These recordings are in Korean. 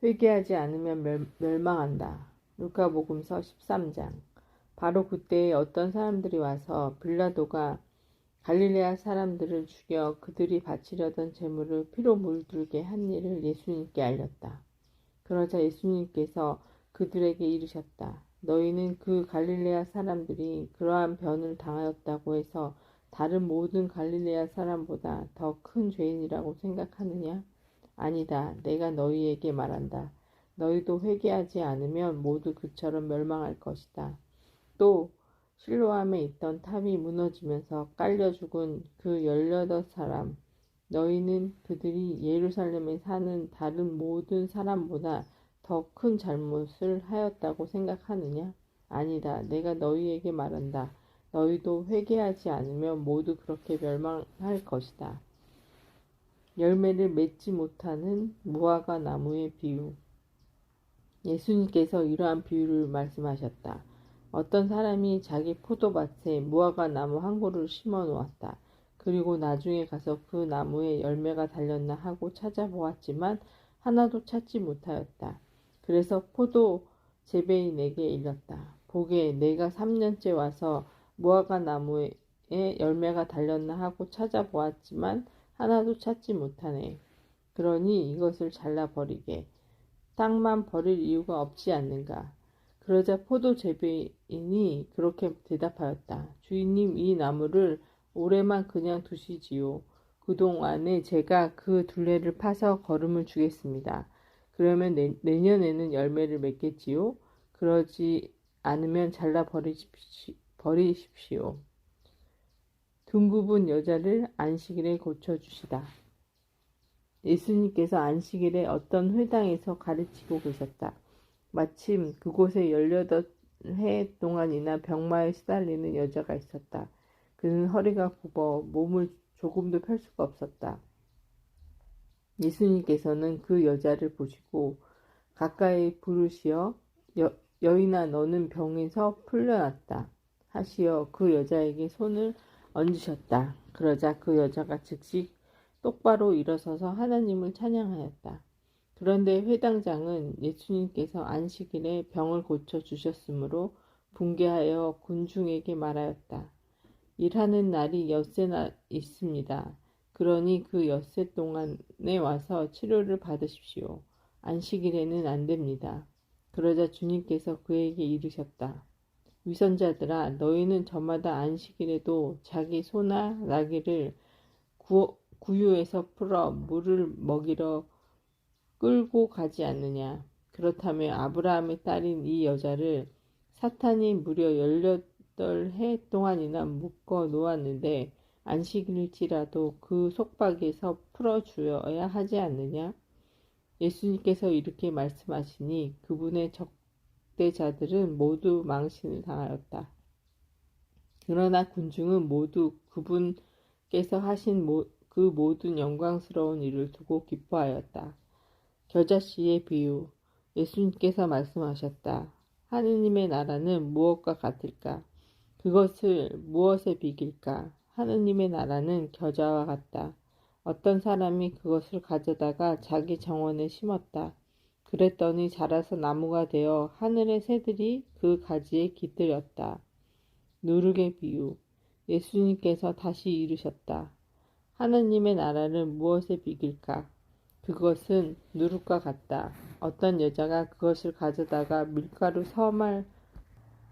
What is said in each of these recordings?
회개하지 않으면 멸망한다. 루카복음서 13장. 바로 그때에 어떤 사람들이 와서 빌라도가 갈릴레아 사람들을 죽여 그들이 바치려던 제물을 피로 물들게 한 일을 예수님께 알렸다. 그러자 예수님께서 그들에게 이르셨다. 너희는 그 갈릴레아 사람들이 그러한 변을 당하였다고 해서 다른 모든 갈릴레아 사람보다 더 큰 죄인이라고 생각하느냐? 아니다. 내가 너희에게 말한다. 너희도 회개하지 않으면 모두 그처럼 멸망할 것이다. 또 실로암에 있던 탑이 무너지면서 깔려 죽은 그 18사람, 너희는 그들이 예루살렘에 사는 다른 모든 사람보다 더 큰 잘못을 하였다고 생각하느냐? 아니다. 내가 너희에게 말한다. 너희도 회개하지 않으면 모두 그렇게 멸망할 것이다. 열매를 맺지 못하는 무화과 나무의 비유. 예수님께서 이러한 비유를 말씀하셨다. 어떤 사람이 자기 포도밭에 무화과 나무 한 그루를 심어 놓았다. 그리고 나중에 가서 그 나무에 열매가 달렸나 하고 찾아보았지만 하나도 찾지 못하였다. 그래서 포도 재배인에게 일렀다. 보게, 내가 3년째 와서 무화과 나무에 열매가 달렸나 하고 찾아보았지만 하나도 찾지 못하네. 그러니 이것을 잘라버리게. 땅만 버릴 이유가 없지 않는가. 그러자 포도 재배인이 그렇게 대답하였다. 주인님, 이 나무를 올해만 그냥 두시지요. 그동안에 제가 그 둘레를 파서 거름을 주겠습니다. 그러면 내년에는 열매를 맺겠지요. 그러지 않으면 잘라 버리십시오. 둥굽은 여자를 안식일에 고쳐주시다. 예수님께서 안식일에 어떤 회당에서 가르치고 계셨다. 마침 그곳에 18해 동안이나 병마에 시달리는 여자가 있었다. 그는 허리가 굽어 몸을 조금도 펼 수가 없었다. 예수님께서는 그 여자를 보시고 가까이 부르시어 여인아, 너는 병에서 풀려났다 하시어 그 여자에게 손을 얹으셨다. 그러자 그 여자가 즉시 똑바로 일어서서 하나님을 찬양하였다. 그런데 회당장은 예수님께서 안식일에 병을 고쳐주셨으므로 분개하여 군중에게 말하였다. 일하는 날이 엿새나 있습니다. 그러니 그 엿새 동안에 와서 치료를 받으십시오. 안식일에는 안 됩니다. 그러자 주님께서 그에게 이르셨다. 위선자들아, 너희는 저마다 안식일에도 자기 소나 나귀를 구유에서 풀어 물을 먹이러 끌고 가지 않느냐. 그렇다면 아브라함의 딸인 이 여자를 사탄이 무려 18해 동안이나 묶어 놓았는데 안식일일지라도 그 속박에서 풀어주어야 하지 않느냐. 예수님께서 이렇게 말씀하시니 그분의 적대자들은 모두 망신을 당하였다. 그러나 군중은 모두 그분께서 하신 그 모든 영광스러운 일을 두고 기뻐하였다. 겨자씨의 비유. 예수님께서 말씀하셨다. 하느님의 나라는 무엇과 같을까? 그것을 무엇에 비길까? 하느님의 나라는 겨자와 같다. 어떤 사람이 그것을 가져다가 자기 정원에 심었다. 그랬더니 자라서 나무가 되어 하늘의 새들이 그 가지에 깃들였다. 누룩의 비유. 예수님께서 다시 이르셨다. 하느님의 나라는 무엇에 비길까? 그것은 누룩과 같다. 어떤 여자가 그것을 가져다가 밀가루 서말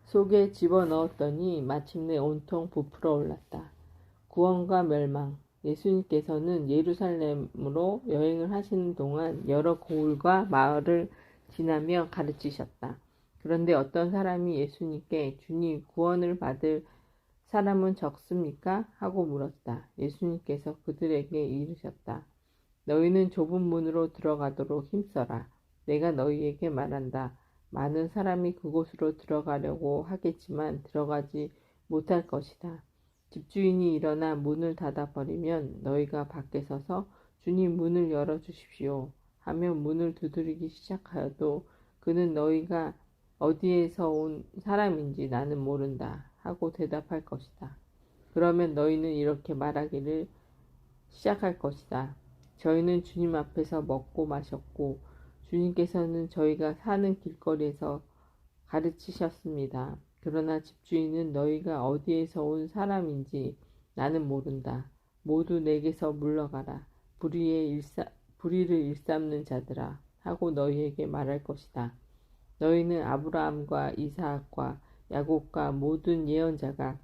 속에 집어넣었더니 마침내 온통 부풀어 올랐다. 구원과 멸망. 예수님께서는 예루살렘으로 여행을 하시는 동안 여러 고을과 마을을 지나며 가르치셨다. 그런데 어떤 사람이 예수님께 주님, 구원을 받을 사람은 적습니까? 하고 물었다. 예수님께서 그들에게 이르셨다. 너희는 좁은 문으로 들어가도록 힘써라. 내가 너희에게 말한다. 많은 사람이 그곳으로 들어가려고 하겠지만 들어가지 못할 것이다. 집주인이 일어나 문을 닫아버리면 너희가 밖에 서서 주님, 문을 열어주십시오 하며 문을 두드리기 시작하여도 그는 너희가 어디에서 온 사람인지 나는 모른다 하고 대답할 것이다. 그러면 너희는 이렇게 말하기를 시작할 것이다. 저희는 주님 앞에서 먹고 마셨고 주님께서는 저희가 사는 길거리에서 가르치셨습니다. 그러나 집주인은 너희가 어디에서 온 사람인지 나는 모른다. 모두 내게서 물러가라. 불의를 일삼는 자들아 하고 너희에게 말할 것이다. 너희는 아브라함과 이삭과 야곱과 모든 예언자가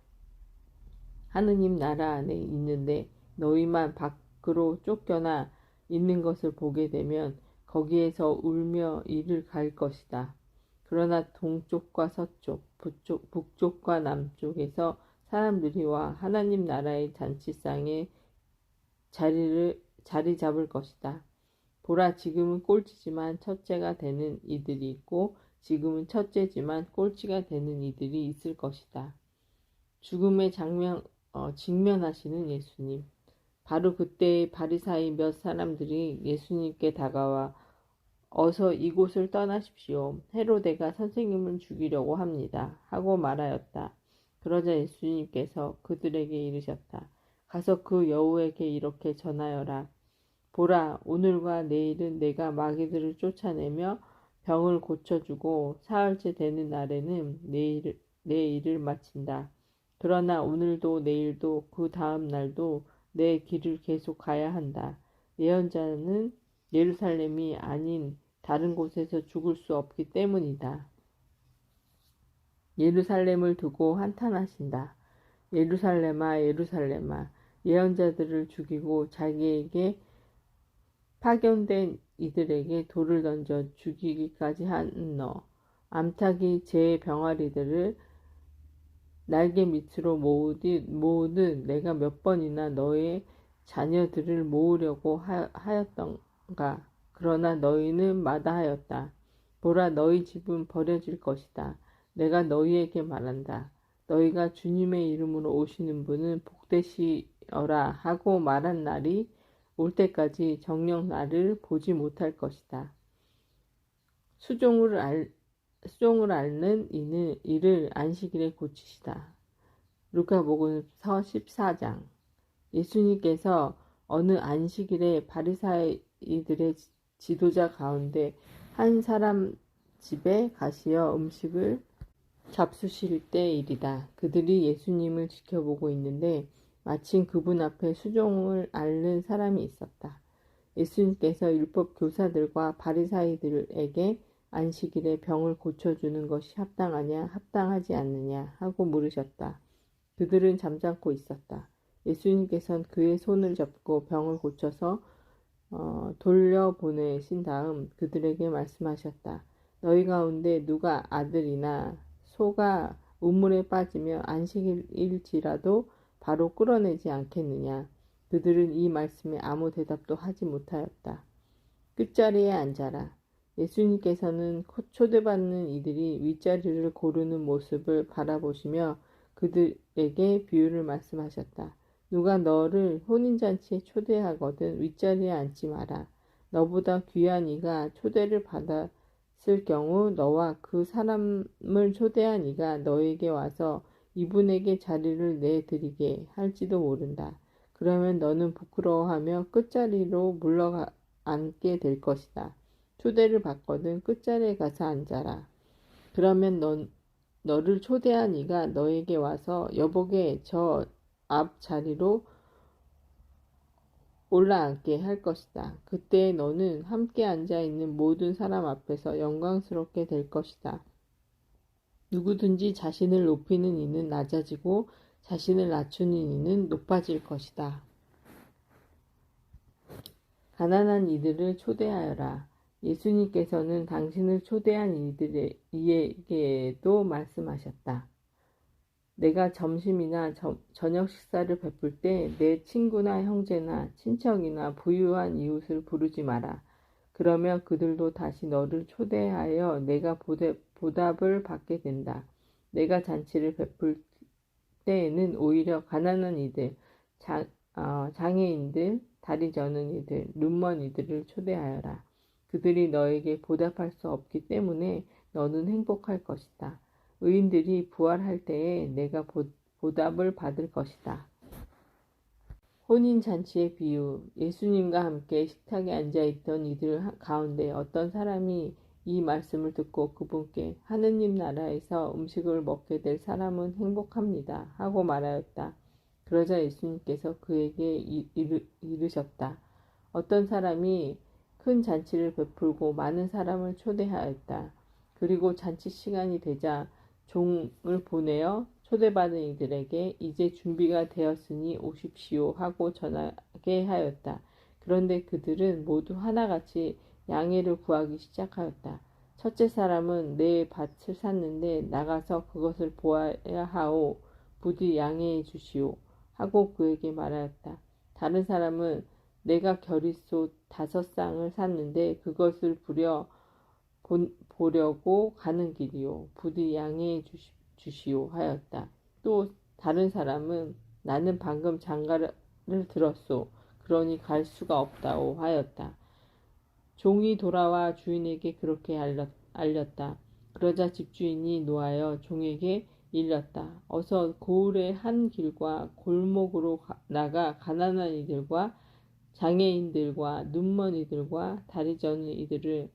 하느님 나라 안에 있는데 너희만 밖으로 쫓겨나 있는 것을 보게 되면 거기에서 울며 이를 갈 것이다. 그러나 동쪽과 서쪽, 북쪽과 남쪽에서 사람들이 와 하나님 나라의 잔치상에 자리 잡을 것이다. 보라, 지금은 꼴찌지만 첫째가 되는 이들이 있고 지금은 첫째지만 꼴찌가 되는 이들이 있을 것이다. 죽음에 직면하시는 예수님. 바로 그때 바리사이 몇 사람들이 예수님께 다가와 어서 이곳을 떠나십시오. 헤로데가 선생님을 죽이려고 합니다. 하고 말하였다. 그러자 예수님께서 그들에게 이르셨다. 가서 그 여우에게 이렇게 전하여라. 보라, 오늘과 내일은 내가 마귀들을 쫓아내며 병을 고쳐주고 사흘째 되는 날에는 내 일을 마친다. 그러나 오늘도 내일도 그 다음 날도 내 길을 계속 가야 한다. 예언자는 예루살렘이 아닌 다른 곳에서 죽을 수 없기 때문이다. 예루살렘을 두고 한탄하신다. 예루살렘아, 예루살렘아, 예언자들을 죽이고 자기에게 파견된 이들에게 돌을 던져 죽이기까지 한 너, 암탉이 제 병아리들을 날개 밑으로 모으듯 내가 몇 번이나 너의 자녀들을 모으려고 하였던가. 그러나 너희는 마다하였다. 보라, 너희 집은 버려질 것이다. 내가 너희에게 말한다. 너희가 주님의 이름으로 오시는 분은 복되시어라 하고 말한 날이 올 때까지 정녕 나를 보지 못할 것이다. 수종을 앓는 이를 안식일에 고치시다. 루카복음서 14장. 예수님께서 어느 안식일에 바리사이들의 지도자 가운데 한 사람 집에 가시어 음식을 잡수실 때 일이다. 그들이 예수님을 지켜보고 있는데 마침 그분 앞에 수종을 앓는 사람이 있었다. 예수님께서 율법 교사들과 바리사이들에게 안식일에 병을 고쳐주는 것이 합당하지 않느냐 하고 물으셨다. 그들은 잠잠고 있었다. 예수님께서는 그의 손을 잡고 병을 고쳐서 돌려보내신 다음 그들에게 말씀하셨다. 너희 가운데 누가 아들이나 소가 우물에 빠지며 안식일일지라도 바로 끌어내지 않겠느냐. 그들은 이 말씀에 아무 대답도 하지 못하였다. 끝자리에 앉아라. 예수님께서는 초대받는 이들이 윗자리를 고르는 모습을 바라보시며 그들에게 비유를 말씀하셨다. 누가 너를 혼인잔치에 초대하거든 윗자리에 앉지 마라. 너보다 귀한 이가 초대를 받았을 경우 너와 그 사람을 초대한 이가 너에게 와서 이분에게 자리를 내드리게 할지도 모른다. 그러면 너는 부끄러워하며 끝자리로 물러앉게 될 것이다. 초대를 받거든 끝자리에 가서 앉아라. 그러면 너를 초대한 이가 너에게 와서 여보게 저 앞 자리로 올라앉게 할 것이다. 그때 너는 함께 앉아있는 모든 사람 앞에서 영광스럽게 될 것이다. 누구든지 자신을 높이는 이는 낮아지고 자신을 낮추는 이는 높아질 것이다. 가난한 이들을 초대하여라. 예수님께서는 당신을 초대한 이에게도 말씀하셨다. 내가 점심이나 저녁 식사를 베풀 때 내 친구나 형제나 친척이나 부유한 이웃을 부르지 마라. 그러면 그들도 다시 너를 초대하여 내가 보답을 받게 된다. 내가 잔치를 베풀 때에는 오히려 가난한 이들, 장애인들, 다리 저는 이들, 눈먼 이들을 초대하여라. 그들이 너에게 보답할 수 없기 때문에 너는 행복할 것이다. 의인들이 부활할 때에 내가 보답을 받을 것이다. 혼인잔치의 비유. 예수님과 함께 식탁에 앉아있던 이들 가운데 어떤 사람이 이 말씀을 듣고 그분께 하느님 나라에서 음식을 먹게 될 사람은 행복합니다 하고 말하였다. 그러자 예수님께서 그에게 이르셨다. 어떤 사람이 큰 잔치를 베풀고 많은 사람을 초대하였다. 그리고 잔치 시간이 되자 종을 보내어 초대받은 이들에게 이제 준비가 되었으니 오십시오 하고 전하게 하였다. 그런데 그들은 모두 하나같이 양해를 구하기 시작하였다. 첫째 사람은 내 밭을 샀는데 나가서 그것을 보아야 하오. 부디 양해해 주시오 하고 그에게 말하였다. 다른 사람은 내가 겨릿소 5쌍을 샀는데 그것을 보려고 가는 길이요. 부디 양해해 주시오 하였다. 또 다른 사람은 나는 방금 장가를 들었소. 그러니 갈 수가 없다오 하였다. 종이 돌아와 주인에게 그렇게 알렸다. 그러자 집주인이 노하여 종에게 일렀다. 어서 고을의 한 길과 골목으로 나가 가난한 이들과 장애인들과 눈먼 이들과 다리 저는 이들을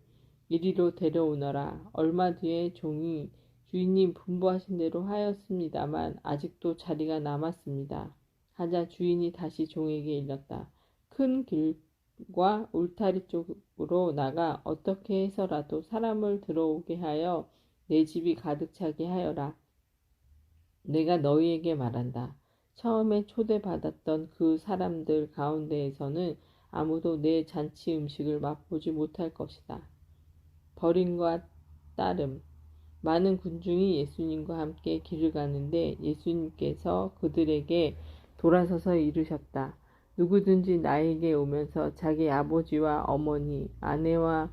이리로 데려오너라. 얼마 뒤에 종이 주인님 분부하신 대로 하였습니다만 아직도 자리가 남았습니다. 하자 주인이 다시 종에게 일렀다. 큰 길과 울타리 쪽으로 나가 어떻게 해서라도 사람을 들어오게 하여 내 집이 가득 차게 하여라. 내가 너희에게 말한다. 처음에 초대받았던 그 사람들 가운데에서는 아무도 내 잔치 음식을 맛보지 못할 것이다. 버림과 따름. 많은 군중이 예수님과 함께 길을 가는데 예수님께서 그들에게 돌아서서 이르셨다. 누구든지 나에게 오면서 자기 아버지와 어머니, 아내와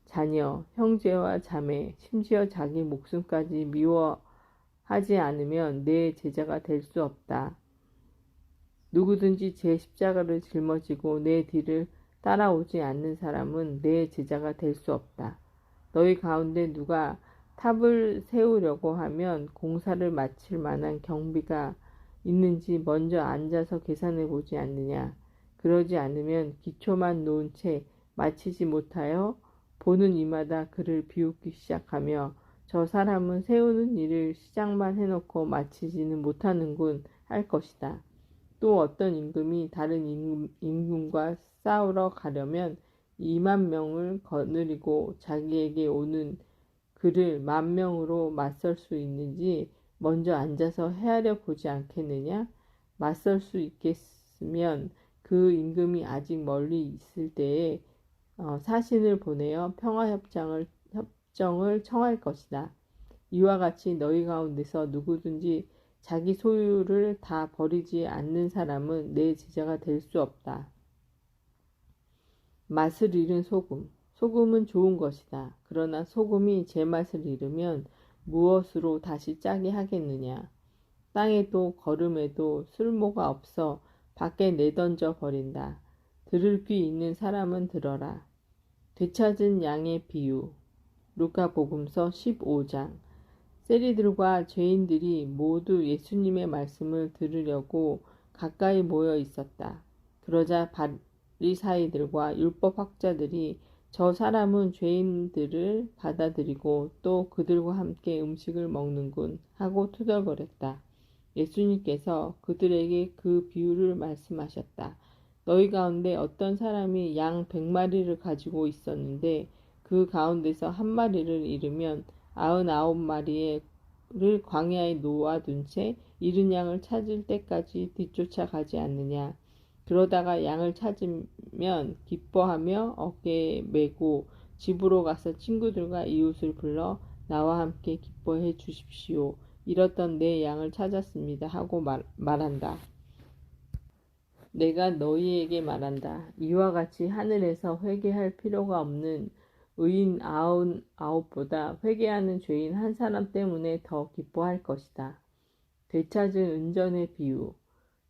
자녀, 형제와 자매, 심지어 자기 목숨까지 미워하지 않으면 내 제자가 될 수 없다. 누구든지 제 십자가를 짊어지고 내 뒤를 따라오지 않는 사람은 내 제자가 될 수 없다. 너희 가운데 누가 탑을 세우려고 하면 공사를 마칠 만한 경비가 있는지 먼저 앉아서 계산해 보지 않느냐. 그러지 않으면 기초만 놓은 채 마치지 못하여 보는 이마다 그를 비웃기 시작하며 저 사람은 세우는 일을 시작만 해놓고 마치지는 못하는군 할 것이다. 또 어떤 임금이 다른 임금과 싸우러 가려면 2만 명을 거느리고 자기에게 오는 그를 10,000명으로 맞설 수 있는지 먼저 앉아서 헤아려 보지 않겠느냐? 맞설 수 있겠으면 그 임금이 아직 멀리 있을 때에 사신을 보내어 평화협정을 청할 것이다. 이와 같이 너희 가운데서 누구든지 자기 소유를 다 버리지 않는 사람은 내 제자가 될 수 없다. 맛을 잃은 소금. 소금은 좋은 것이다. 그러나 소금이 제맛을 잃으면 무엇으로 다시 짜게 하겠느냐. 땅에도 거름에도 쓸모가 없어 밖에 내던져 버린다. 들을 귀 있는 사람은 들어라. 되찾은 양의 비유. 루카복음서 15장. 세리들과 죄인들이 모두 예수님의 말씀을 들으려고 가까이 모여 있었다. 그러자 바리사이들과 율법학자들이 저 사람은 죄인들을 받아들이고 또 그들과 함께 음식을 먹는군 하고 투덜거렸다. 예수님께서 그들에게 그 비유를 말씀하셨다. 너희 가운데 어떤 사람이 양 100마리를 가지고 있었는데 그 가운데서 한 마리를 잃으면 99마리를 광야에 놓아둔 채 잃은 양을 찾을 때까지 뒤쫓아 가지 않느냐. 그러다가 양을 찾으면 기뻐하며 어깨에 메고 집으로 가서 친구들과 이웃을 불러 나와 함께 기뻐해 주십시오. 잃었던 내 양을 찾았습니다 하고 말한다. 내가 너희에게 말한다. 이와 같이 하늘에서 회개할 필요가 없는 의인 99보다 회개하는 죄인 한 사람 때문에 더 기뻐할 것이다. 되찾은 은전의 비유.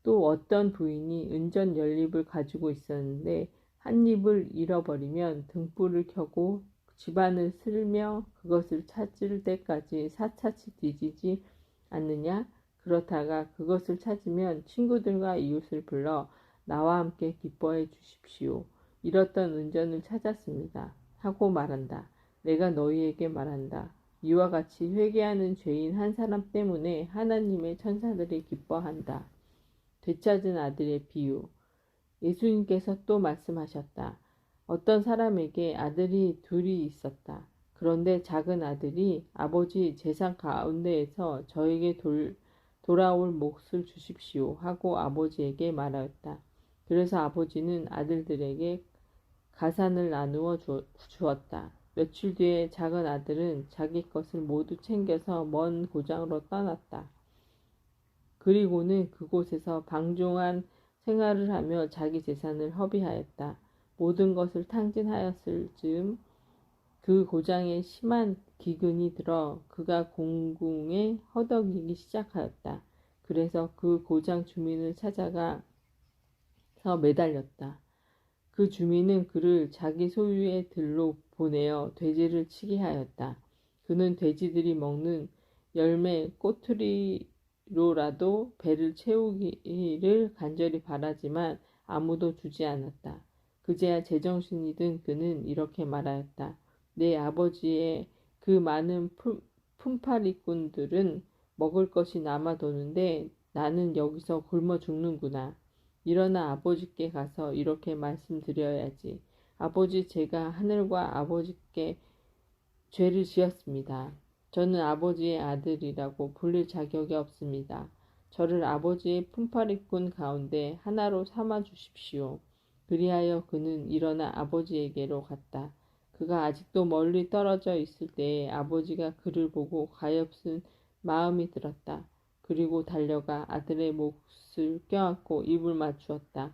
또 어떤 부인이 은전 10립을 가지고 있었는데 한 립을 잃어버리면 등불을 켜고 집안을 쓸며 그것을 찾을 때까지 사차치 뒤지지 않느냐? 그렇다가 그것을 찾으면 친구들과 이웃을 불러 나와 함께 기뻐해 주십시오. 잃었던 은전을 찾았습니다. 하고 말한다. 내가 너희에게 말한다. 이와 같이 회개하는 죄인 한 사람 때문에 하나님의 천사들이 기뻐한다. 되찾은 아들의 비유. 예수님께서 또 말씀하셨다. 어떤 사람에게 아들이 둘이 있었다. 그런데 작은 아들이 아버지 재산 가운데에서 저에게 돌아올 몫을 주십시오 하고 아버지에게 말하였다. 그래서 아버지는 아들들에게 가산을 나누어 주었다. 며칠 뒤에 작은 아들은 자기 것을 모두 챙겨서 먼 고장으로 떠났다. 그리고는 그곳에서 방종한 생활을 하며 자기 재산을 허비하였다. 모든 것을 탕진하였을 즈음 그 고장에 심한 기근이 들어 그가 공궁에 허덕이기 시작하였다. 그래서 그 고장 주민을 찾아가서 매달렸다. 그 주민은 그를 자기 소유의 들로 보내어 돼지를 치게 하였다. 그는 돼지들이 먹는 열매 꼬투리로라도 배를 채우기를 간절히 바라지만 아무도 주지 않았다. 그제야 제정신이 든 그는 이렇게 말하였다. 내 아버지의 그 많은 품팔이꾼들은 먹을 것이 남아도는데 나는 여기서 굶어 죽는구나. 일어나 아버지께 가서 이렇게 말씀드려야지. 아버지, 제가 하늘과 아버지께 죄를 지었습니다. 저는 아버지의 아들이라고 불릴 자격이 없습니다. 저를 아버지의 품팔이꾼 가운데 하나로 삼아 주십시오. 그리하여 그는 일어나 아버지에게로 갔다. 그가 아직도 멀리 떨어져 있을 때에 아버지가 그를 보고 가엾은 마음이 들었다. 그리고 달려가 아들의 몫을 껴안고 입을 맞추었다.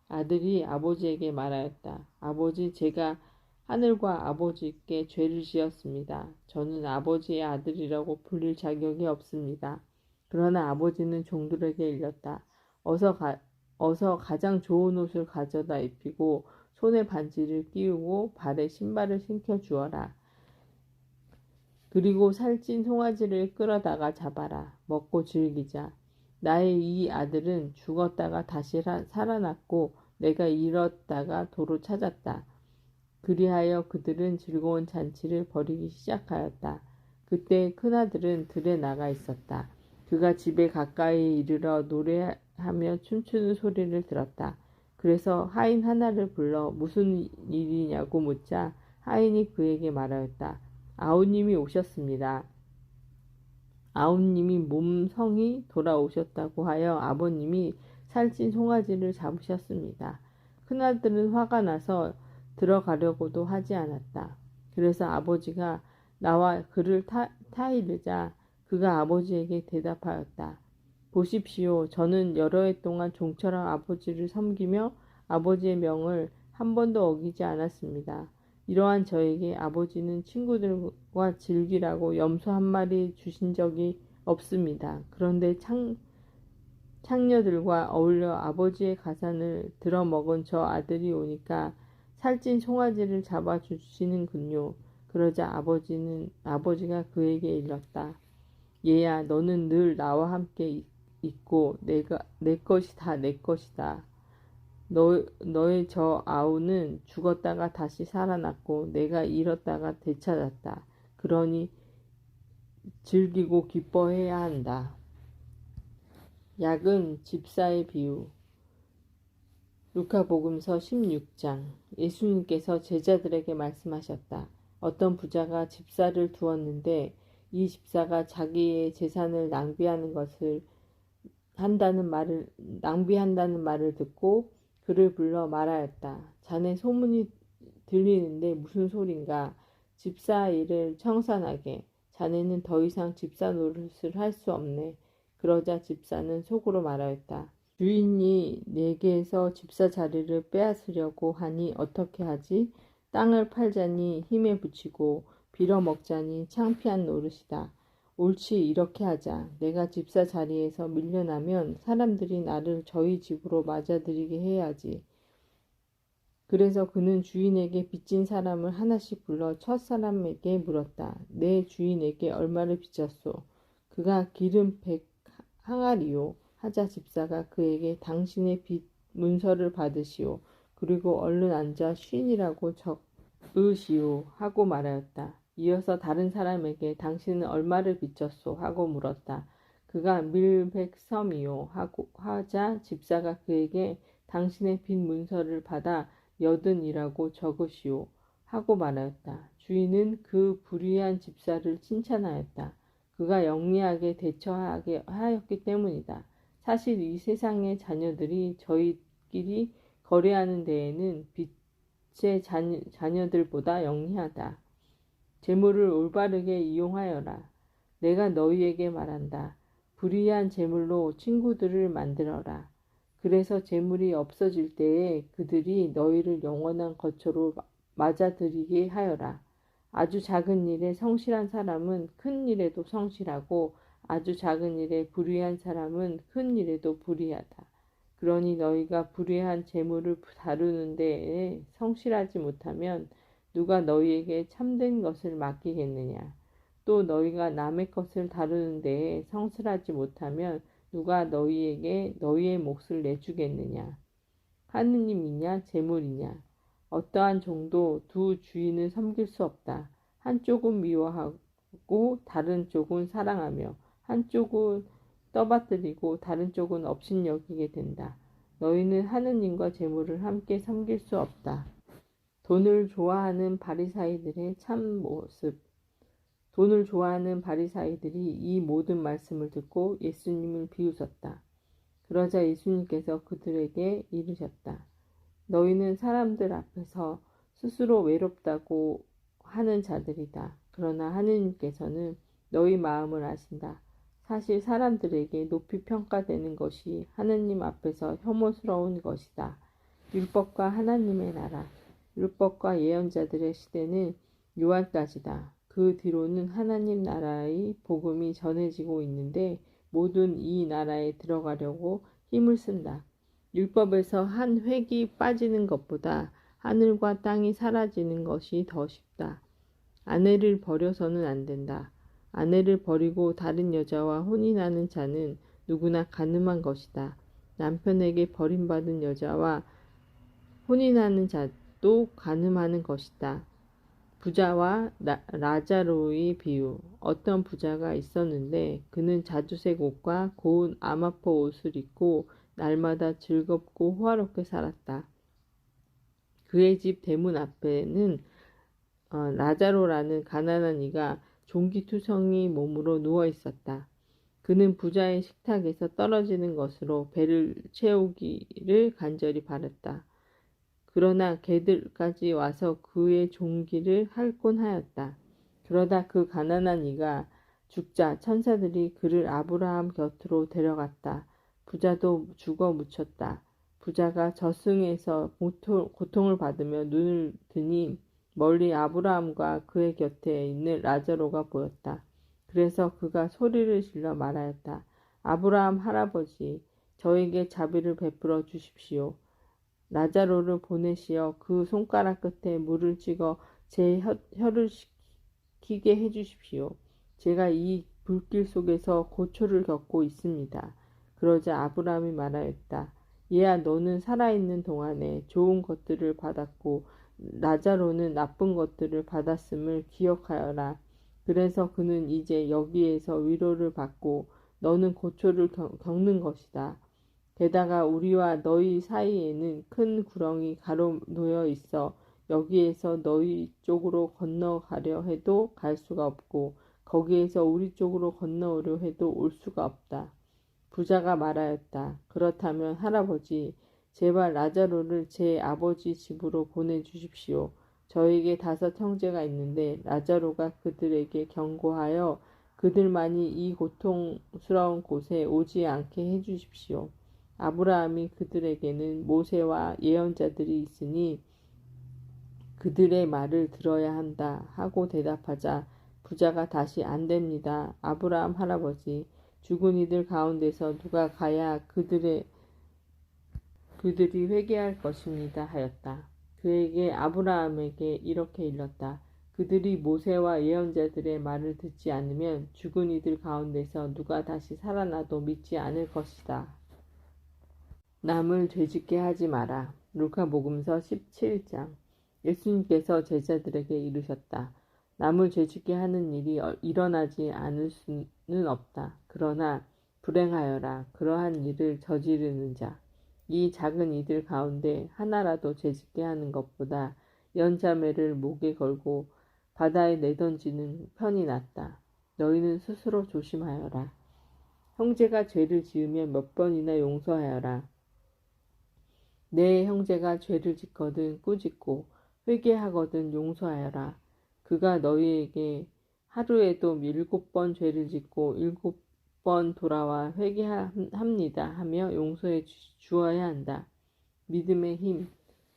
아들이 아버지에게 말하였다. 아버지, 제가 하늘과 아버지께 죄를 지었습니다. 저는 아버지의 아들이라고 불릴 자격이 없습니다. 그러나 아버지는 종들에게 일렀다. 어서 가장 좋은 옷을 가져다 입히고 손에 반지를 끼우고 발에 신발을 신겨 주어라. 그리고 살찐 송아지를 끌어다가 잡아라. 먹고 즐기자. 나의 이 아들은 죽었다가 다시 살아났고 내가 잃었다가 도로 찾았다. 그리하여 그들은 즐거운 잔치를 벌이기 시작하였다. 그때 큰아들은 들에 나가 있었다. 그가 집에 가까이 이르러 노래하며 춤추는 소리를 들었다. 그래서 하인 하나를 불러 무슨 일이냐고 묻자 하인이 그에게 말하였다. 아우님이 오셨습니다. 아우님이 몸성이 돌아오셨다고 하여 아버님이 살찐 송아지를 잡으셨습니다. 큰아들은 화가 나서 들어가려고도 하지 않았다. 그래서 아버지가 나와 그를 타이르자 그가 아버지에게 대답하였다. 보십시오. 저는 여러 해 동안 종처럼 아버지를 섬기며 아버지의 명을 한 번도 어기지 않았습니다. 이러한 저에게 아버지는 친구들과 즐기라고 염소 한 마리 주신 적이 없습니다. 그런데 창녀들과 어울려 아버지의 가산을 들어먹은 저 아들이 오니까 살찐 송아지를 잡아 주시는군요. 그러자 아버지가 그에게 일렀다. 얘야, 너는 늘 나와 함께 있고 내 것이 다 내 것이다. 너의 저 아우는 죽었다가 다시 살아났고 내가 잃었다가 되찾았다. 그러니 즐기고 기뻐해야 한다. 약은 집사의 비유. 루카복음서 16장. 예수님께서 제자들에게 말씀하셨다. 어떤 부자가 집사를 두었는데 이 집사가 자기의 재산을 낭비한다는 말을 듣고 그를 불러 말하였다. 자네 소문이 들리는데 무슨 소린가? 집사 일을 청산하게. 자네는 더 이상 집사 노릇을 할 수 없네. 그러자 집사는 속으로 말하였다. 주인이 내게서 집사 자리를 빼앗으려고 하니 어떻게 하지? 땅을 팔자니 힘에 부치고 빌어먹자니 창피한 노릇이다. 옳지, 이렇게 하자. 내가 집사 자리에서 밀려나면 사람들이 나를 저희 집으로 맞아들이게 해야지. 그래서 그는 주인에게 빚진 사람을 하나씩 불러 첫 사람에게 물었다. 내 주인에게 얼마를 빚졌소? 그가 기름 100 항아리요. 하자 집사가 그에게 당신의 빚 문서를 받으시오. 그리고 얼른 앉아 쉰이라고 적으시오 하고 말하였다. 이어서 다른 사람에게 당신은 얼마를 빚졌소 하고 물었다. 그가 밀백섬이요 하고 하자 집사가 그에게 당신의 빚 문서를 받아 80이라고 적으시오 하고 말하였다. 주인은 그 불의한 집사를 칭찬하였다. 그가 영리하게 대처하게 하였기 때문이다. 사실 이 세상의 자녀들이 저희끼리 거래하는 데에는 빛의 자녀들보다 영리하다. 재물을 올바르게 이용하여라. 내가 너희에게 말한다. 불의한 재물로 친구들을 만들어라. 그래서 재물이 없어질 때에 그들이 너희를 영원한 거처로 맞아들이게 하여라. 아주 작은 일에 성실한 사람은 큰 일에도 성실하고 아주 작은 일에 불의한 사람은 큰 일에도 불의하다. 그러니 너희가 불의한 재물을 다루는 데에 성실하지 못하면 누가 너희에게 참된 것을 맡기겠느냐. 또 너희가 남의 것을 다루는 데에 성실하지 못하면 누가 너희에게 너희의 몫을 내주겠느냐. 하느님이냐 재물이냐. 어떠한 종도 두 주인을 섬길 수 없다. 한쪽은 미워하고 다른 쪽은 사랑하며 한쪽은 떠받들이고 다른 쪽은 업신여기게 된다. 너희는 하느님과 재물을 함께 섬길 수 없다. 돈을 좋아하는 바리사이들의 참모습. 돈을 좋아하는 바리사이들이 이 모든 말씀을 듣고 예수님을 비웃었다. 그러자 예수님께서 그들에게 이르셨다. 너희는 사람들 앞에서 스스로 외롭다고 하는 자들이다. 그러나 하느님께서는 너희 마음을 아신다. 사실 사람들에게 높이 평가되는 것이 하느님 앞에서 혐오스러운 것이다. 율법과 하나님의 나라, 율법과 예언자들의 시대는 요한까지다. 그 뒤로는 하나님 나라의 복음이 전해지고 있는데 모든 이 나라에 들어가려고 힘을 쓴다. 율법에서 한 획이 빠지는 것보다 하늘과 땅이 사라지는 것이 더 쉽다. 아내를 버려서는 안 된다. 아내를 버리고 다른 여자와 혼인하는 자는 누구나 간음한 것이다. 남편에게 버림받은 여자와 혼인하는 자도 간음하는 것이다. 부자와 라자로의 비유. 어떤 부자가 있었는데 그는 자주색 옷과 고운 아마포 옷을 입고 날마다 즐겁고 호화롭게 살았다. 그의 집 대문 앞에는 라자로라는 가난한 이가 종기투성이 몸으로 누워 있었다. 그는 부자의 식탁에서 떨어지는 것으로 배를 채우기를 간절히 바랐다. 그러나 개들까지 와서 그의 종기를 핥곤 하였다. 그러다 그 가난한 이가 죽자 천사들이 그를 아브라함 곁으로 데려갔다. 부자도 죽어 묻혔다. 부자가 저승에서 고통을 받으며 눈을 드니 멀리 아브라함과 그의 곁에 있는 라자로가 보였다. 그래서 그가 소리를 질러 말하였다. 아브라함 할아버지, 저에게 자비를 베풀어 주십시오. 라자로를 보내시어 그 손가락 끝에 물을 찍어 제 혀를 식히게 해주십시오. 제가 이 불길 속에서 고초를 겪고 있습니다. 그러자 아브라함이 말하였다. 얘야, 너는 살아있는 동안에 좋은 것들을 받았고 라자로는 나쁜 것들을 받았음을 기억하여라. 그래서 그는 이제 여기에서 위로를 받고 너는 고초를 겪는 것이다. 게다가 우리와 너희 사이에는 큰 구렁이 가로놓여 있어 여기에서 너희 쪽으로 건너가려 해도 갈 수가 없고 거기에서 우리 쪽으로 건너오려 해도 올 수가 없다. 부자가 말하였다. 그렇다면 할아버지, 제발 라자로를 제 아버지 집으로 보내주십시오. 저에게 5 형제가 있는데 라자로가 그들에게 경고하여 그들만이 이 고통스러운 곳에 오지 않게 해주십시오. 아브라함이 그들에게는 모세와 예언자들이 있으니 그들의 말을 들어야 한다 하고 대답하자 부자가 다시 안 됩니다. 아브라함 할아버지, 죽은 이들 가운데서 누가 가야 그들이 회개할 것입니다 하였다. 그에게 아브라함에게 이렇게 일렀다. 그들이 모세와 예언자들의 말을 듣지 않으면 죽은 이들 가운데서 누가 다시 살아나도 믿지 않을 것이다. 남을 죄짓게 하지 마라. 루카복음서 17장. 예수님께서 제자들에게 이르셨다. 남을 죄짓게 하는 일이 일어나지 않을 수는 없다. 그러나 불행하여라. 그러한 일을 저지르는 자. 이 작은 이들 가운데 하나라도 죄짓게 하는 것보다 연자매를 목에 걸고 바다에 내던지는 편이 낫다. 너희는 스스로 조심하여라. 형제가 죄를 지으면 몇 번이나 용서하여라. 내 형제가 죄를 짓거든 꾸짖고 회개하거든 용서하여라. 그가 너희에게 하루에도 7번 죄를 짓고 7번 돌아와 회개합니다 하며 용서해 주어야 한다. 믿음의 힘.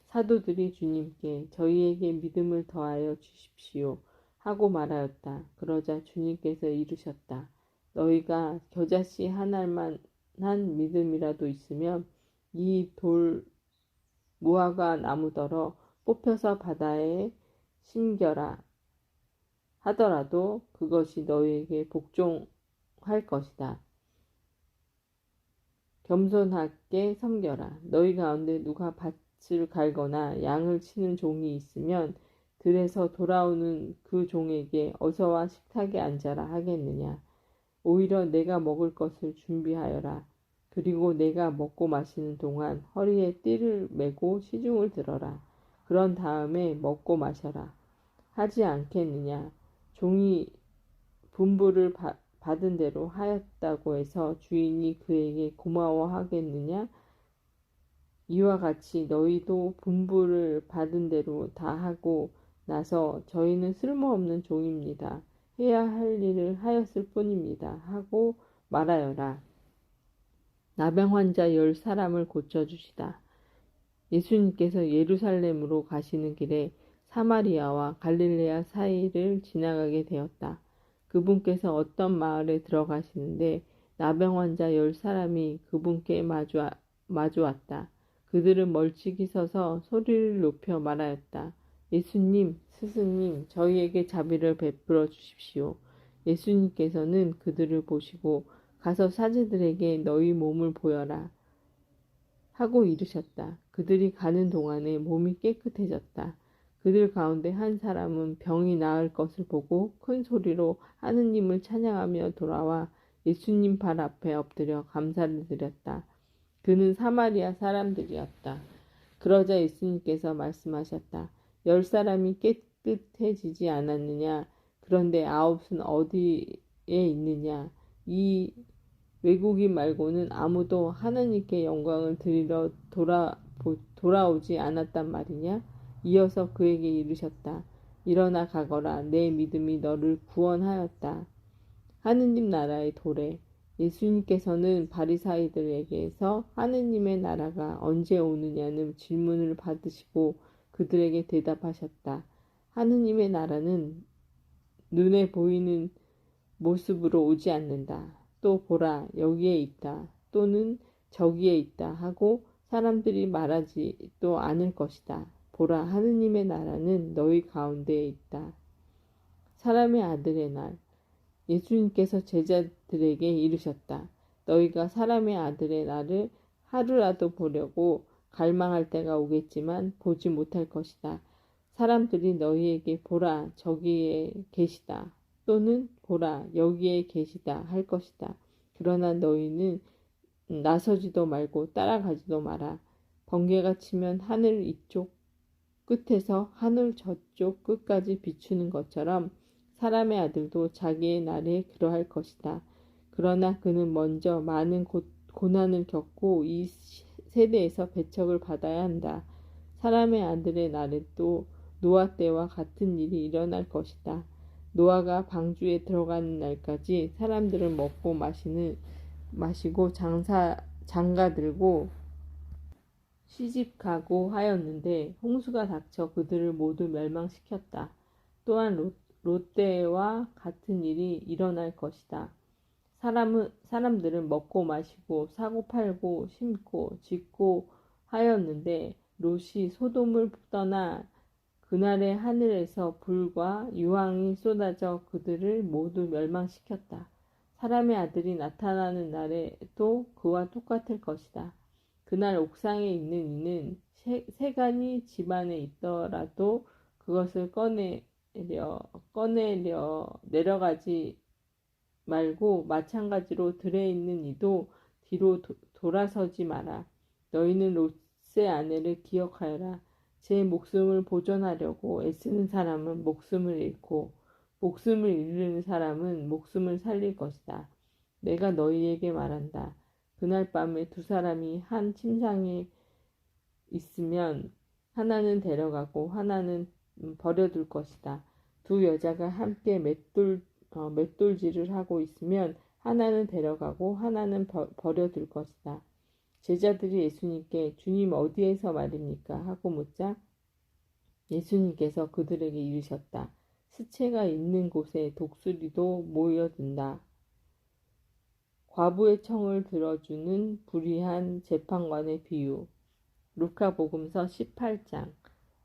사도들이 주님께 저희에게 믿음을 더하여 주십시오 하고 말하였다. 그러자 주님께서 이르셨다. 너희가 겨자씨 한 알만한 믿음이라도 있으면 이 돌 무화과 나무더러 뽑혀서 바다에 심겨라 하더라도 그것이 너희에게 복종할 것이다. 겸손하게 섬겨라. 너희 가운데 누가 밭을 갈거나 양을 치는 종이 있으면 들에서 돌아오는 그 종에게 어서와 식탁에 앉아라 하겠느냐. 오히려 내가 먹을 것을 준비하여라. 그리고 내가 먹고 마시는 동안 허리에 띠를 메고 시중을 들어라. 그런 다음에 먹고 마셔라. 하지 않겠느냐. 종이 분부를 받은 대로 하였다고 해서 주인이 그에게 고마워하겠느냐. 이와 같이 너희도 분부를 받은 대로 다 하고 나서 저희는 쓸모없는 종입니다. 해야 할 일을 하였을 뿐입니다. 하고 말하여라. 나병 환자 10사람을 고쳐주시다. 예수님께서 예루살렘으로 가시는 길에 사마리아와 갈릴레아 사이를 지나가게 되었다. 그분께서 어떤 마을에 들어가시는데 나병 환자 10사람이 그분께 마주왔다. 그들은 멀찍이 서서 소리를 높여 말하였다. 예수님, 스승님, 저희에게 자비를 베풀어 주십시오. 예수님께서는 그들을 보시고 가서 사제들에게 너희 몸을 보여라 하고 이르셨다. 그들이 가는 동안에 몸이 깨끗해졌다. 그들 가운데 한 사람은 병이 나을 것을 보고 큰 소리로 하느님을 찬양하며 돌아와 예수님 발 앞에 엎드려 감사를 드렸다. 그는 사마리아 사람들이었다. 그러자 예수님께서 말씀하셨다. 10사람이 깨끗해지지 않았느냐? 그런데 9은 어디에 있느냐? 이 외국인 말고는 아무도 하나님께 영광을 드리러 돌아오지 않았단 말이냐? 이어서 그에게 이르셨다. 일어나 가거라. 내 믿음이 너를 구원하였다. 하느님 나라의 도래. 예수님께서는 바리사이들에게서 하느님의 나라가 언제 오느냐는 질문을 받으시고 그들에게 대답하셨다. 하느님의 나라는 눈에 보이는 모습으로 오지 않는다. 또 보라 여기에 있다 또는 저기에 있다 하고 사람들이 말하지도 않을 것이다. 보라 하느님의 나라는 너희 가운데에 있다. 사람의 아들의 날. 예수님께서 제자들에게 이르셨다. 너희가 사람의 아들의 날을 하루라도 보려고 갈망할 때가 오겠지만 보지 못할 것이다. 사람들이 너희에게 보라 저기에 계시다 또는 보라 여기에 계시다 할 것이다. 그러나 너희는 나서지도 말고 따라가지도 마라. 번개가 치면 하늘 이쪽 끝에서 하늘 저쪽 끝까지 비추는 것처럼 사람의 아들도 자기의 날에 그러할 것이다. 그러나 그는 먼저 많은 고난을 겪고 이 세대에서 배척을 받아야 한다. 사람의 아들의 날에 또 노아 때와 같은 일이 일어날 것이다. 노아가 방주에 들어가는 날까지 사람들은 먹고 마시고 장가들고 시집가고 하였는데 홍수가 닥쳐 그들을 모두 멸망시켰다. 또한 롯데와 같은 일이 일어날 것이다. 사람들은 먹고 마시고 사고 팔고 심고 짓고 하였는데 롯이 소돔을 떠나 그날의 하늘에서 불과 유황이 쏟아져 그들을 모두 멸망시켰다. 사람의 아들이 나타나는 날에도 그와 똑같을 것이다. 그날 옥상에 있는 이는 세간이 집안에 있더라도 그것을 꺼내려 내려가지 말고, 마찬가지로 들에 있는 이도 뒤로 돌아서지 마라. 너희는 롯의 아내를 기억하여라. 제 목숨을 보존하려고 애쓰는 사람은 목숨을 잃고 목숨을 잃는 사람은 목숨을 살릴 것이다. 내가 너희에게 말한다. 그날 밤에 두 사람이 한 침상에 있으면 하나는 데려가고 하나는 버려둘 것이다. 두 여자가 함께 맷돌질을 하고 있으면 하나는 데려가고 하나는 버려둘 것이다. 제자들이 예수님께 주님 어디에서 말입니까? 하고 묻자 예수님께서 그들에게 이르셨다. 시체가 있는 곳에 독수리도 모여든다. 과부의 청을 들어주는 불의한 재판관의 비유. 루카복음서 18장.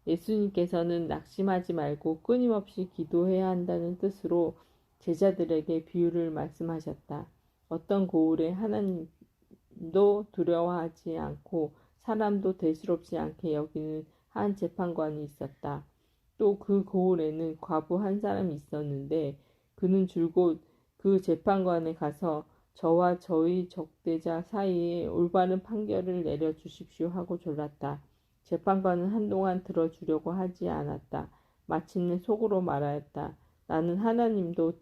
예수님께서는 낙심하지 말고 끊임없이 기도해야 한다는 뜻으로 제자들에게 비유를 말씀하셨다. 어떤 고을에 하나님도 두려워하지 않고 사람도 대수롭지 않게 여기는 한 재판관이 있었다. 또 그 고을에는 과부 한 사람이 있었는데 그는 줄곧 그 재판관에 가서 저와 저희 적대자 사이에 올바른 판결을 내려주십시오 하고 졸랐다. 재판관은 한동안 들어주려고 하지 않았다. 마침내 속으로 말하였다. 나는 하나님도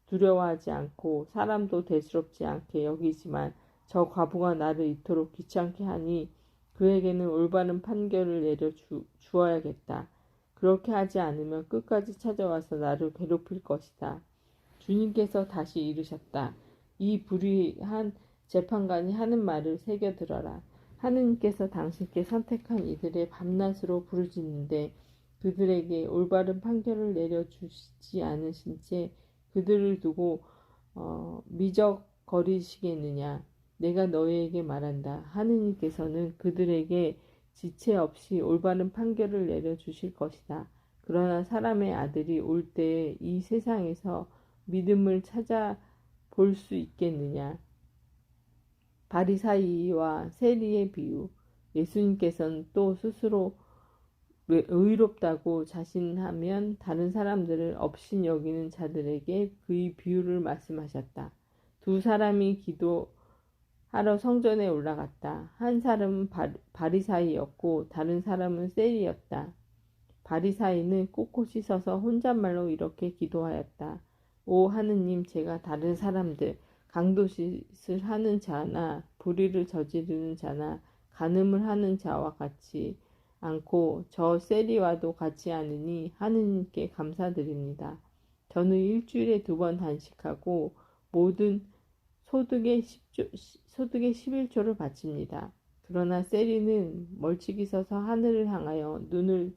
두려워하지 않고 사람도 대수롭지 않게 여기지만 저 과부가 나를 이토록 귀찮게 하니 그에게는 올바른 판결을 내려주어야겠다. 그렇게 하지 않으면 끝까지 찾아와서 나를 괴롭힐 것이다. 주님께서 다시 이르셨다. 이 불의한 재판관이 하는 말을 새겨들어라. 하느님께서 당신께 선택한 이들의 밤낮으로 부르짖는데 그들에게 올바른 판결을 내려주시지 않으신 채 그들을 두고 미적거리시겠느냐. 내가 너희에게 말한다. 하느님께서는 그들에게 지체 없이 올바른 판결을 내려주실 것이다. 그러나 사람의 아들이 올 때에 이 세상에서 믿음을 찾아 볼 수 있겠느냐. 바리사이와 세리의 비유. 예수님께서는 또 스스로 의롭다고 자신하면 다른 사람들을 업신 여기는 자들에게 그의 비유를 말씀하셨다. 두 사람이 기도하러 성전에 올라갔다. 한 사람은 바리사이였고 다른 사람은 세리였다. 바리사이는 꼿꼿이 서서 혼잣말로 이렇게 기도하였다. 오 하느님, 제가 다른 사람들, 강도짓을 하는 자나 불의를 저지르는 자나 간음을 하는 자와 같이 않고 저 세리와도 같지 않으니 하느님께 감사드립니다. 저는 일주일에 2번 단식하고 모든 소득의 11조를 바칩니다. 그러나 세리는 멀찍이 서서 하늘을 향하여 눈을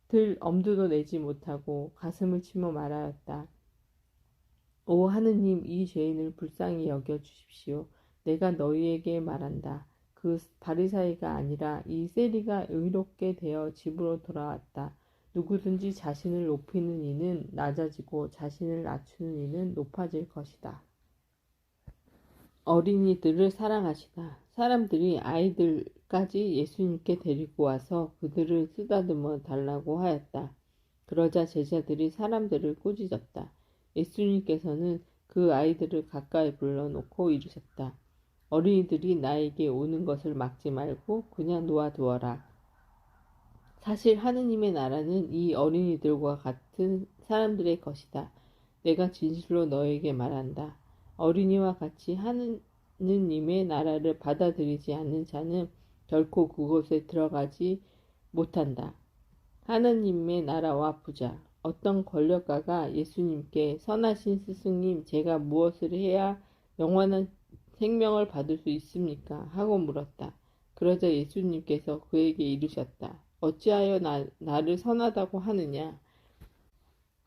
들 엄두도 내지 못하고 가슴을 치며 말하였다. 오 하느님, 이 죄인을 불쌍히 여겨 주십시오. 내가 너희에게 말한다. 그 바리사이가 아니라 이 세리가 의롭게 되어 집으로 돌아왔다. 누구든지 자신을 높이는 이는 낮아지고 자신을 낮추는 이는 높아질 것이다. 어린이들을 사랑하시다. 사람들이 아이들까지 예수님께 데리고 와서 그들을 쓰다듬어 달라고 하였다. 그러자 제자들이 사람들을 꾸짖었다. 예수님께서는 그 아이들을 가까이 불러놓고 이르셨다. 어린이들이 나에게 오는 것을 막지 말고 그냥 놓아두어라. 사실 하느님의 나라는 이 어린이들과 같은 사람들의 것이다. 내가 진실로 너에게 말한다. 어린이와 같이 하느님의 나라를 받아들이지 않는 자는 결코 그곳에 들어가지 못한다. 하느님의 나라와 부자. 어떤 권력가가 예수님께 선하신 스승님, 제가 무엇을 해야 영원한 생명을 받을 수 있습니까? 하고 물었다. 그러자 예수님께서 그에게 이르셨다. 어찌하여 나를 선하다고 하느냐?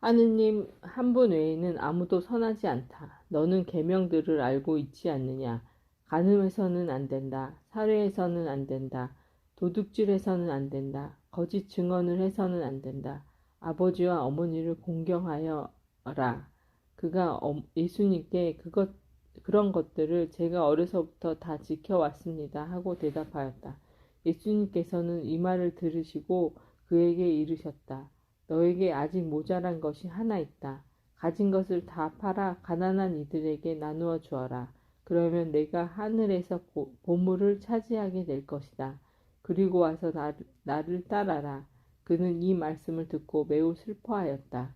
하느님 한 분 외에는 아무도 선하지 않다. 너는 계명들을 알고 있지 않느냐? 간음해서는 안 된다. 살해해서는 안 된다. 도둑질해서는 안 된다. 거짓 증언을 해서는 안 된다. 아버지와 어머니를 공경하여라. 그가 예수님께 그것 그런 것들을 제가 어려서부터 다 지켜왔습니다. 하고 대답하였다. 예수님께서는 이 말을 들으시고 그에게 이르셨다. 너에게 아직 모자란 것이 하나 있다. 가진 것을 다 팔아 가난한 이들에게 나누어 주어라. 그러면 내가 하늘에서 보물을 차지하게 될 것이다. 그리고 와서 나를 따라라. 그는 이 말씀을 듣고 매우 슬퍼하였다.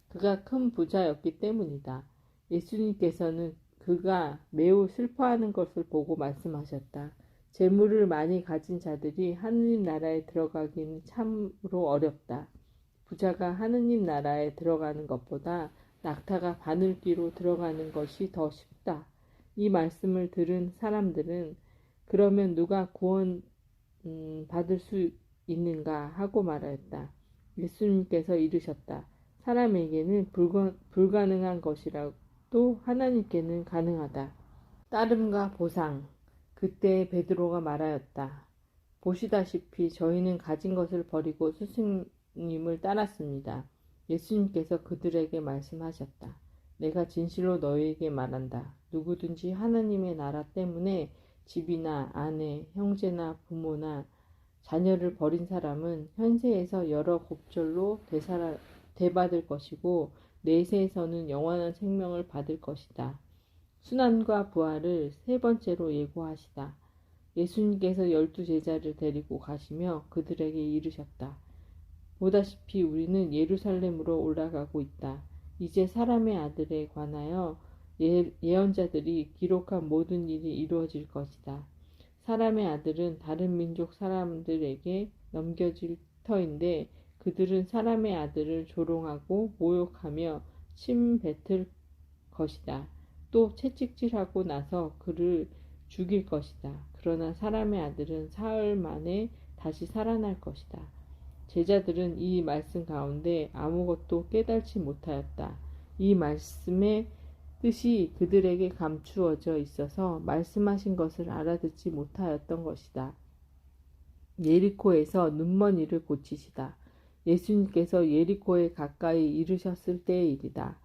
그가 큰 부자였기 때문이다. 예수님께서는 그가 매우 슬퍼하는 것을 보고 말씀하셨다. 재물을 많이 가진 자들이 하느님 나라에 들어가기는 참으로 어렵다. 부자가 하느님 나라에 들어가는 것보다 낙타가 바늘귀로 들어가는 것이 더 쉽다. 이 말씀을 들은 사람들은 그러면 누가 구원 받을 수 있는가 하고 말하였다. 예수님께서 이르셨다. 사람에게는 불가능한 것이라도 하나님께는 가능하다. 따름과 보상. 그때 베드로가 말하였다. 보시다시피 저희는 가진 것을 버리고 스승님을 따랐습니다. 예수님께서 그들에게 말씀하셨다. 내가 진실로 너희에게 말한다. 누구든지 하나님의 나라 때문에 집이나 아내, 형제나 부모나 자녀를 버린 사람은 현세에서 여러 곱절로 대받을 것이고 내세에서는 영원한 생명을 받을 것이다. 순환과 부활을 세 번째로 예고하시다. 예수님께서 12제자를 데리고 가시며 그들에게 이르셨다. 보다시피 우리는 예루살렘으로 올라가고 있다. 이제 사람의 아들에 관하여 예언자들이 기록한 모든 일이 이루어질 것이다. 사람의 아들은 다른 민족 사람들에게 넘겨질 터인데 그들은 사람의 아들을 조롱하고 모욕하며 침뱉을 것이다. 또 채찍질하고 나서 그를 죽일 것이다. 그러나 사람의 아들은 사흘 만에 다시 살아날 것이다. 제자들은 이 말씀 가운데 아무것도 깨달지 못하였다. 이 말씀의 뜻이 그들에게 감추어져 있어서 말씀하신 것을 알아듣지 못하였던 것이다. 예리코에서 눈먼이를 고치시다. 예수님께서 예리코에 가까이 이르셨을 때의 일이다.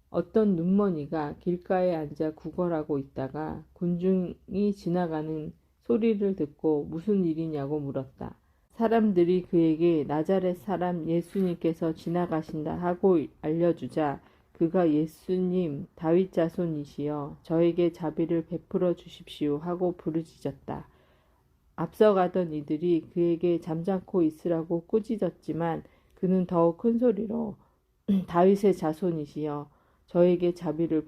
어떤 눈먼이가 길가에 앉아 구걸하고 있다가 군중이 지나가는 소리를 듣고 무슨 일이냐고 물었다. 사람들이 그에게 나자렛 사람 예수님께서 지나가신다 하고 알려주자 그가 예수님 다윗 자손이시여 저에게 자비를 베풀어 주십시오 하고 부르짖었다. 앞서가던 이들이 그에게 잠잠코 있으라고 꾸짖었지만 그는 더욱 큰 소리로 다윗의 자손이시여 저에게 자비를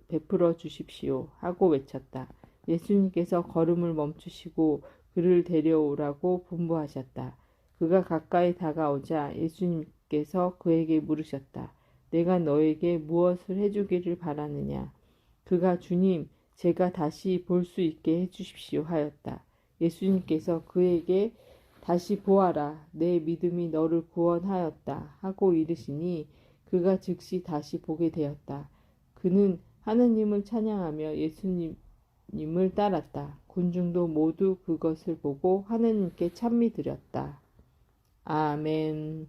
베풀어 주십시오 하고 외쳤다. 예수님께서 걸음을 멈추시고 그를 데려오라고 분부하셨다. 그가 가까이 다가오자 예수님께서 그에게 물으셨다. 내가 너에게 무엇을 해주기를 바라느냐? 그가 주님, 제가 다시 볼 수 있게 해주십시오 하였다. 예수님께서 그에게 다시 보아라. 내 믿음이 너를 구원하였다 하고 이르시니 그가 즉시 다시 보게 되었다. 그는 하느님을 찬양하며 예수님을 따랐다. 군중도 모두 그것을 보고 하느님께 찬미 드렸다. 아멘.